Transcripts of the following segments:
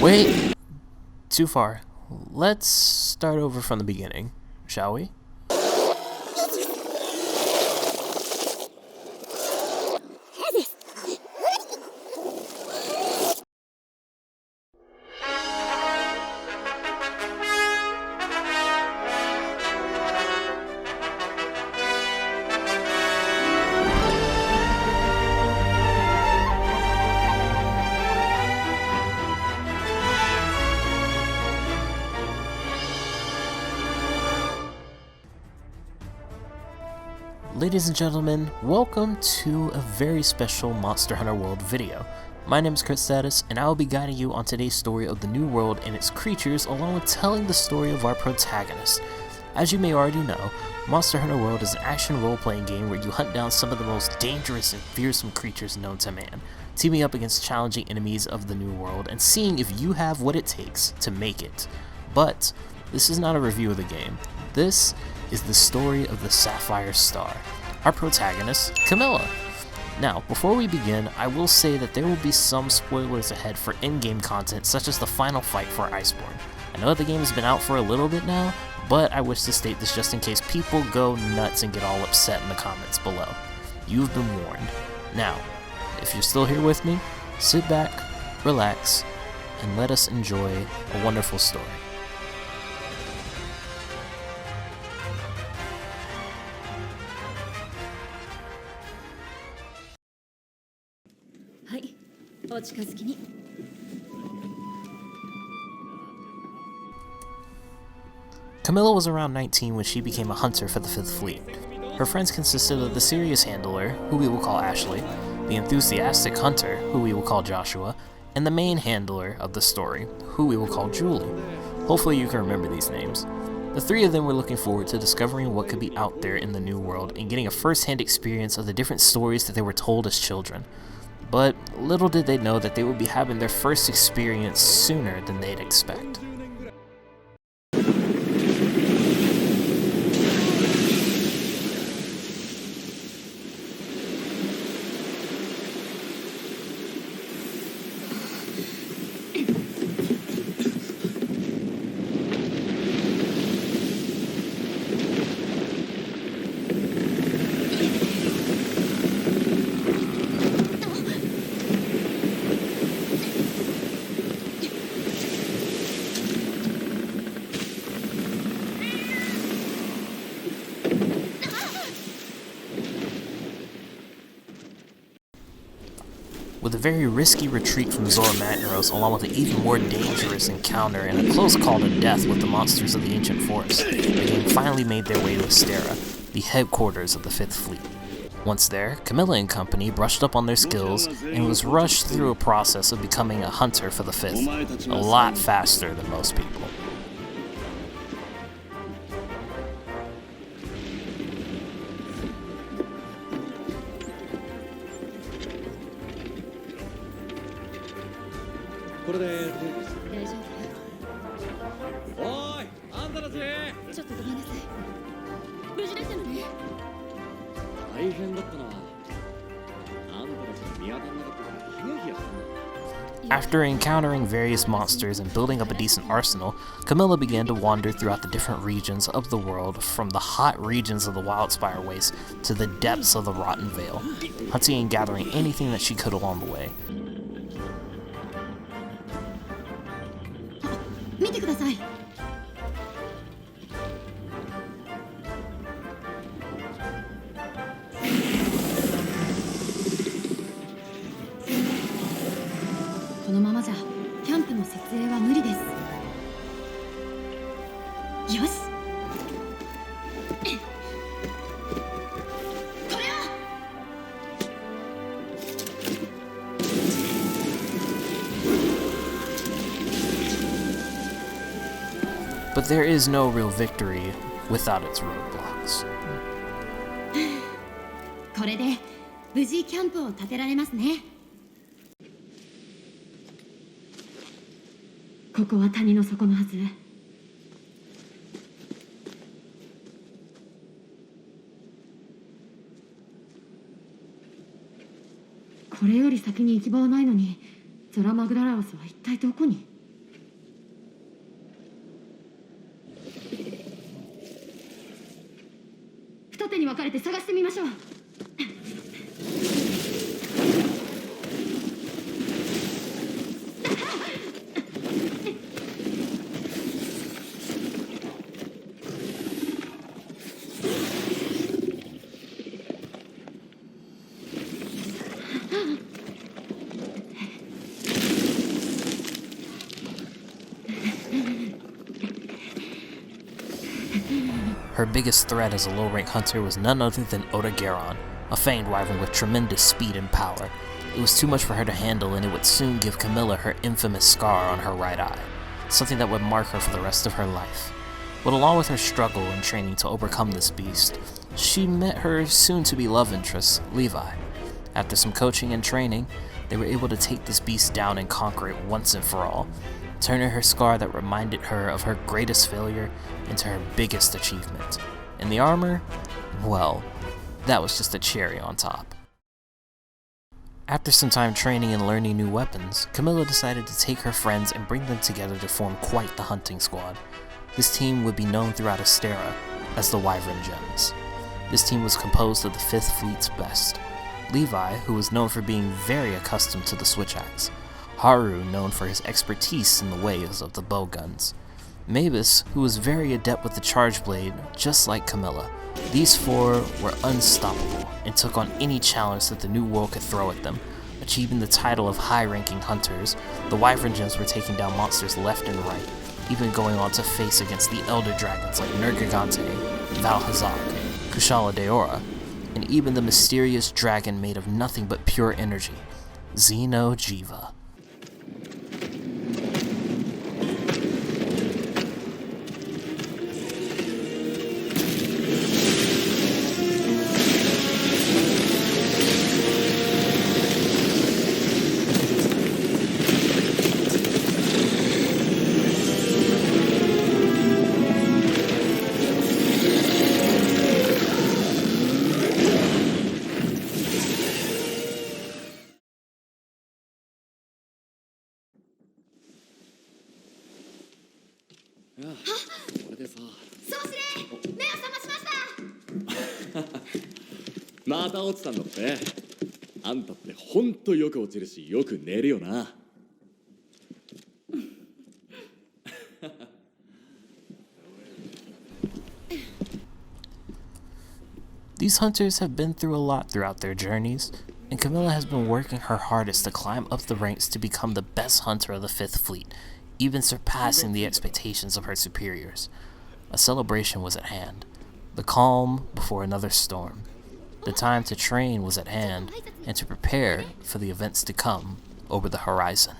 Wait, too far. Let's start over from the beginning, shall we? Ladies and gentlemen, welcome to a very special Monster Hunter World video. My name is CritStatus, and I will be guiding you on today's story of the new world and its creatures, along with telling the story of our protagonist. As you may already know, Monster Hunter World is an action role-playing game where you hunt down some of the most dangerous and fearsome creatures known to man, teaming up against challenging enemies of the new world and seeing if you have what it takes to make it. But this is not a review of the game. This is the story of the Sapphire Star, our protagonist, Camilla. Now, before we begin, I will say that there will be some spoilers ahead for in-game content, such as the final fight for Iceborne. I know the game has been out for a little bit now, but I wish to state this just in case people go nuts and get all upset in the comments below. You've been warned. Now, if you're still here with me, sit back, relax, and let us enjoy a wonderful story. Camilla was around 19 when she became a hunter for the 5th Fleet. Her friends consisted of the serious handler, who we will call Ashley, the enthusiastic hunter, who we will call Joshua, and the main handler of the story, who we will call Julie. Hopefully you can remember these names. The three of them were looking forward to discovering what could be out there in the new world and getting a first-hand experience of the different stories that they were told as children. But little did they know that they would be having their first experience sooner than they'd expect. With a very risky retreat from Zora Magnaros, along with an even more dangerous encounter and a close call to death with the monsters of the ancient forest, the game finally made their way to Astera, the headquarters of the 5th Fleet. Once there, Camilla and company brushed up on their skills and was rushed through a process of becoming a hunter for the 5th, a lot faster than most people. After encountering various monsters and building up a decent arsenal, Camilla began to wander throughout the different regions of the world, from the hot regions of the Wildspire Waste to the depths of the Rotten Vale, hunting and gathering anything that she could along the way. 見てください。このままじゃキャンプの設営は無理です。よし。これは。But there is no real victory without its roadblocks. これで無事キャンプを建てられますね。ここは谷の底のはず。これより先に行き場はないのに、ゾラマグララオスは一体どこに？二手に分かれて探してみましょう。Her biggest threat as a low-rank hunter was none other than Oda Garon, a fanged wyvern with tremendous speed and power. It was too much for her to handle, and it would soon give Camilla her infamous scar on her right eye, something that would mark her for the rest of her life. But along with her struggle and training to overcome this beast, she met her soon-to-be love interest, Levi. After some coaching and training, they were able to take this beast down and conquer it once and for all, turning her scar that reminded her of her greatest failure into her biggest achievement. And the armor? Well, that was just a cherry on top. After some time training and learning new weapons, Camilla decided to take her friends and bring them together to form quite the hunting squad. This team would be known throughout Astera as the Wyvern Gems. This team was composed of the 5th Fleet's best. Levi, who was known for being very accustomed to the switch axe. Haru, known for his expertise in the ways of the bowguns. Mavis, who was very adept with the charge blade, just like Camilla. These 4 were unstoppable and took on any challenge that the new world could throw at them. Achieving the title of high-ranking hunters, the Wyvern Gems were taking down monsters left and right, even going on to face against the Elder Dragons like Nergigante, Valhazak, Kushala Daora, and even the mysterious dragon made of nothing but pure energy, Xeno'jiva. These hunters have been through a lot throughout their journeys, and Camilla has been working her hardest to climb up the ranks to become the best hunter of the 5th Fleet, even surpassing the expectations of her superiors. A celebration was at hand, the calm before another storm. The time to train was at hand, and to prepare for the events to come over the horizon.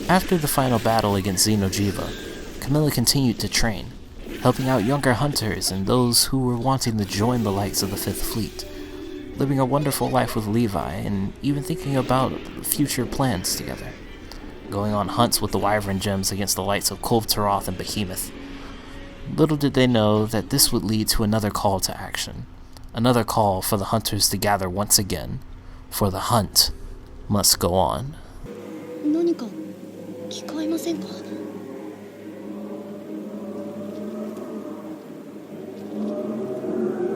After the final battle against Xeno'jiva, Camilla continued to train, helping out younger hunters and those who were wanting to join the likes of the 5th Fleet, living a wonderful life with Levi and even thinking about future plans together, going on hunts with the Wyvern Gems against the likes of Kulve Taroth and Behemoth. Little did they know that this would lead to another call to action, another call for the hunters to gather once again, for the hunt must go on. 何か聞こえませんか？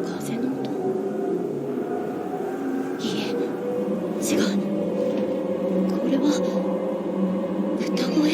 風の音？いえ、違う。これは歌声。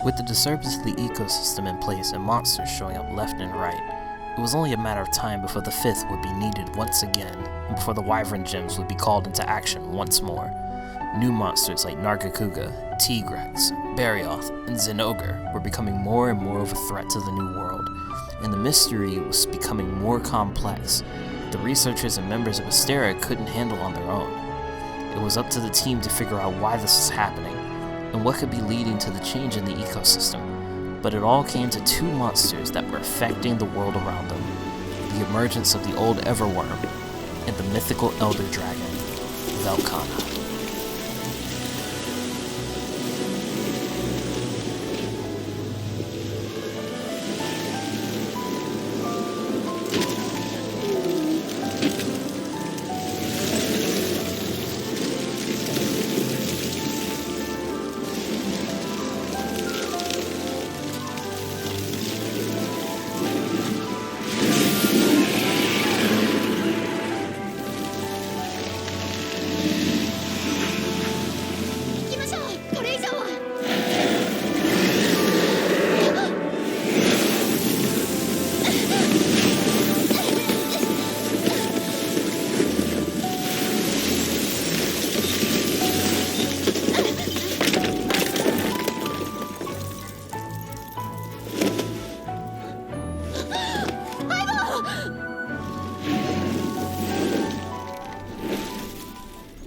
With the disturbance of the ecosystem in place and monsters showing up left and right, it was only a matter of time before the fifth would be needed once again, and before the Wyvern gems would be called into action once more. New monsters like Nargacuga, Tigrex, Barioth, and Zinogre were becoming more and more of a threat to the new world, and the mystery was becoming more complex. The researchers and members of Astera couldn't handle on their own. It was up to the team to figure out why this was happening, and what could be leading to the change in the ecosystem. But it all came to two monsters that were affecting the world around them: the emergence of the old Everworm and the mythical elder dragon, Velkhana.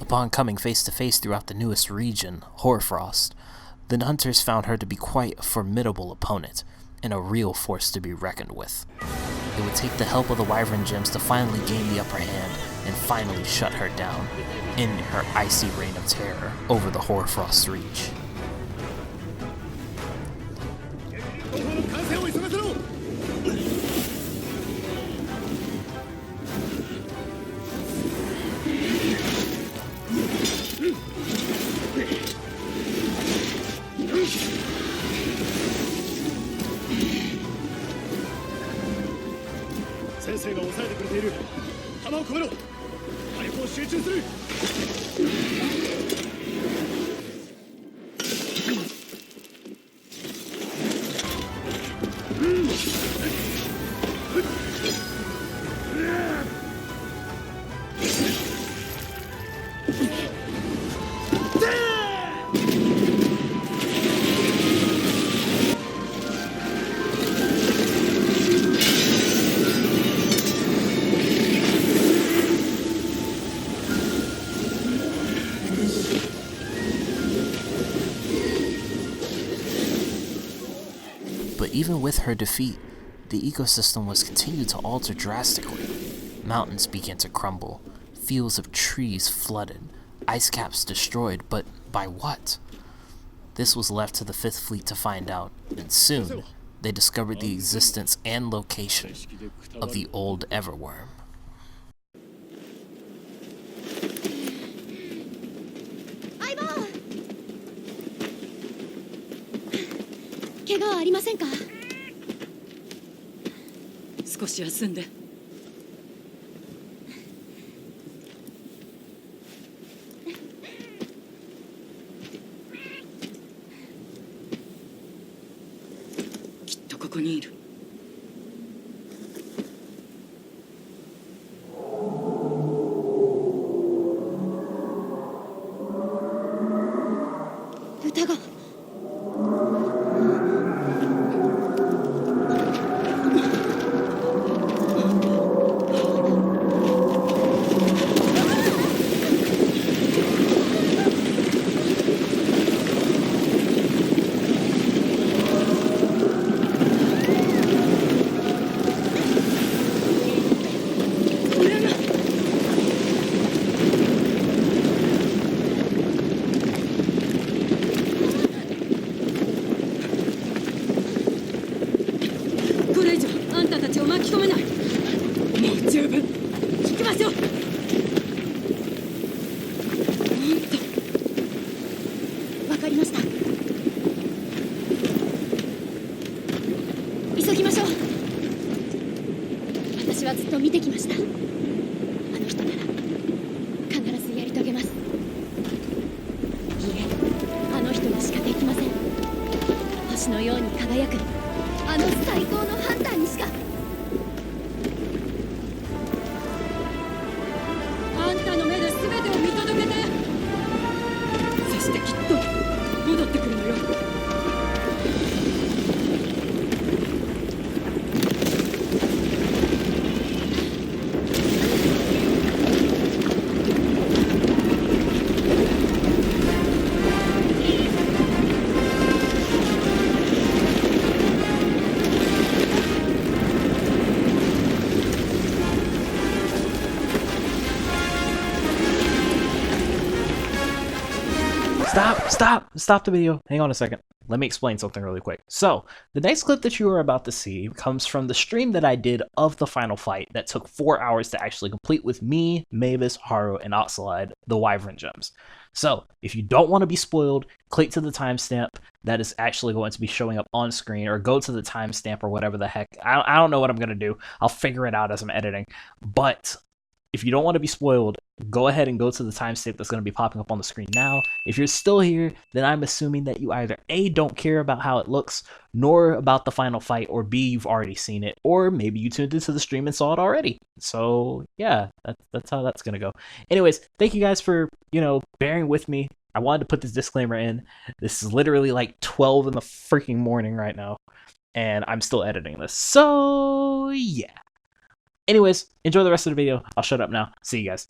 Upon coming face to face throughout the newest region, Hoarfrost, the hunters found her to be quite a formidable opponent, and a real force to be reckoned with. It would take the help of the Wyvern gems to finally gain the upper hand and finally shut her down in her icy reign of terror over the Hoarfrost Reach. But even with her defeat, the ecosystem was continued to alter drastically. Mountains began to crumble, fields of trees flooded, ice caps destroyed, but by what? This was left to the Fifth Fleet to find out, and soon they discovered the existence and location of the old Everworm. 怪我はありませんか？少し休んで。きっとここにいる。歌が。 私はずっと見てきました。あの人なら必ずやり遂げます。いえ、あの人にしかできません。星のように輝くあの最高のハンターにしか。あんたの目で全てを見届けて。そしてきっと戻ってくるのよ。Stop the video. Hang on a second. Let me explain something really quick. So, the next clip that you are about to see comes from the stream that I did of the final fight that took 4 hours to actually complete with me, Mavis, Haru, and Oxalyde, the Wyvern Gems. So, if you don't want to be spoiled, click to the timestamp that is actually going to be showing up on screen, or go to the timestamp or whatever the heck. I don't know what I'm going to do. I'll figure it out as I'm editing. But if you don't want to be spoiled, go ahead and go to the timestamp that's going to be popping up on the screen now. If you're still here, then I'm assuming that you either A, don't care about how it looks, nor about the final fight, or B, you've already seen it, or maybe you tuned into the stream and saw it already. So yeah, that's how that's going to go. Anyways, thank you guys for, bearing with me. I wanted to put this disclaimer in. This is literally like 12 in the freaking morning right now, and I'm still editing this. So yeah. Anyways, enjoy the rest of the video. I'll shut up now. See you guys.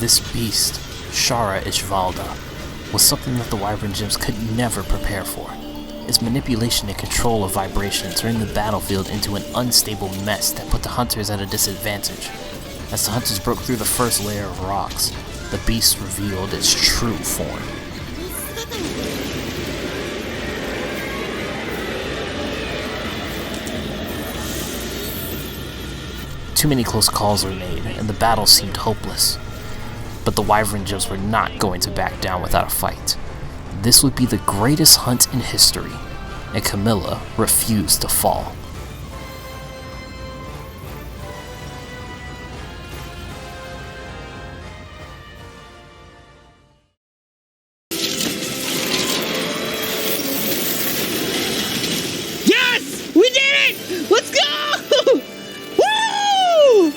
This beast, Shara Ishvalda, was something that the Wyvern Gems could never prepare for. Its manipulation and control of vibration turned the battlefield into an unstable mess that put the hunters at a disadvantage. As the hunters broke through the first layer of rocks, the beast revealed its true form. Too many close calls were made, and the battle seemed hopeless. But the Wyvern Gems were not going to back down without a fight. This would be the greatest hunt in history, and Camilla refused to fall. Yes! We did it! Let's go! Woo!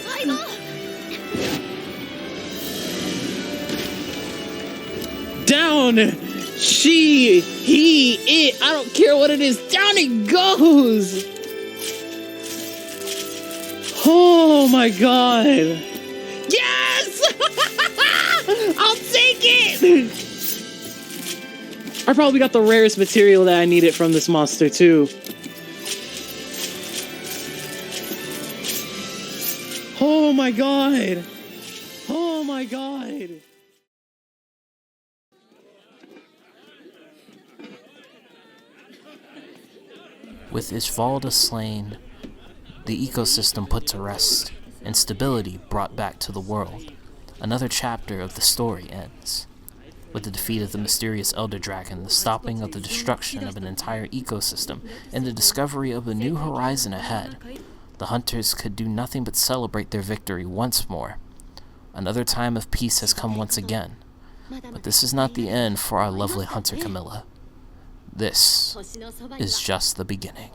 Down, she, he, it, I don't care what it is, down it goes! Oh my god! Yes! I'll take it! I probably got the rarest material that I needed from this monster too. Oh my god! Oh my god! With Ishvalda slain, the ecosystem put to rest, and stability brought back to the world, another chapter of the story ends. With the defeat of the mysterious Elder Dragon, the stopping of the destruction of an entire ecosystem, and the discovery of a new horizon ahead, the hunters could do nothing but celebrate their victory once more. Another time of peace has come once again, but this is not the end for our lovely hunter Camilla. This is just the beginning.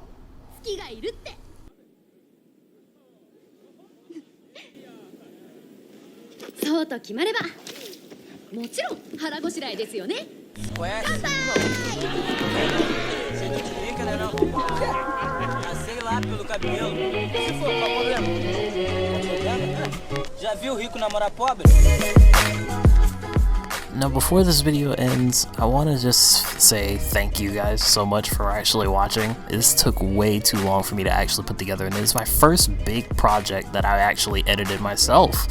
そうと決まればもちろん腹ごしらえですよね。 Now before this video ends, I want to just say thank you guys so much for actually watching. This took way too long for me to actually put together, and it is my first big project that I actually edited myself.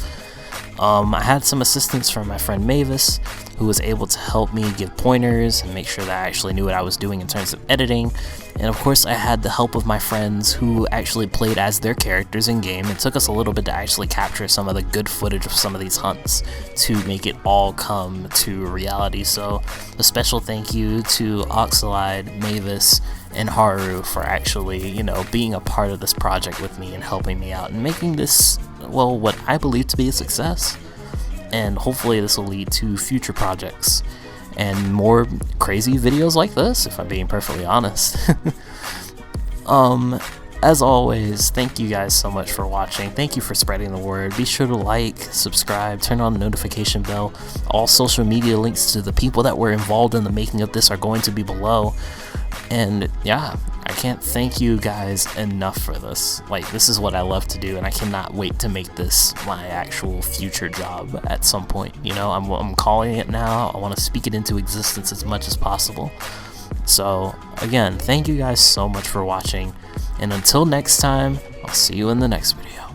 I had some assistance from my friend Mavis, who was able to help me give pointers and make sure that I actually knew what I was doing in terms of editing. And of course I had the help of my friends who actually played as their characters in game. It took us a little bit to actually capture some of the good footage of some of these hunts to make it all come to reality. So a special thank you to Oxalyde, Mavis, and Haru for actually, you know, being a part of this project with me and helping me out and making this, well, what I believe to be a success. And hopefully this will lead to future projects and more crazy videos like this, if I'm being perfectly honest. As always, thank you guys so much for watching. Thank you for spreading the word. Be sure to like, subscribe, turn on the notification bell. All social media links to the people that were involved in the making of this are going to be below. And yeah, I can't thank you guys enough for this. Like, this is what I love to do, and I cannot wait to make this my actual future job at some point. You know, I'm calling it now. I want to speak it into existence as much as possible. So again, thank you guys so much for watching, and until next time, I'll see you in the next video.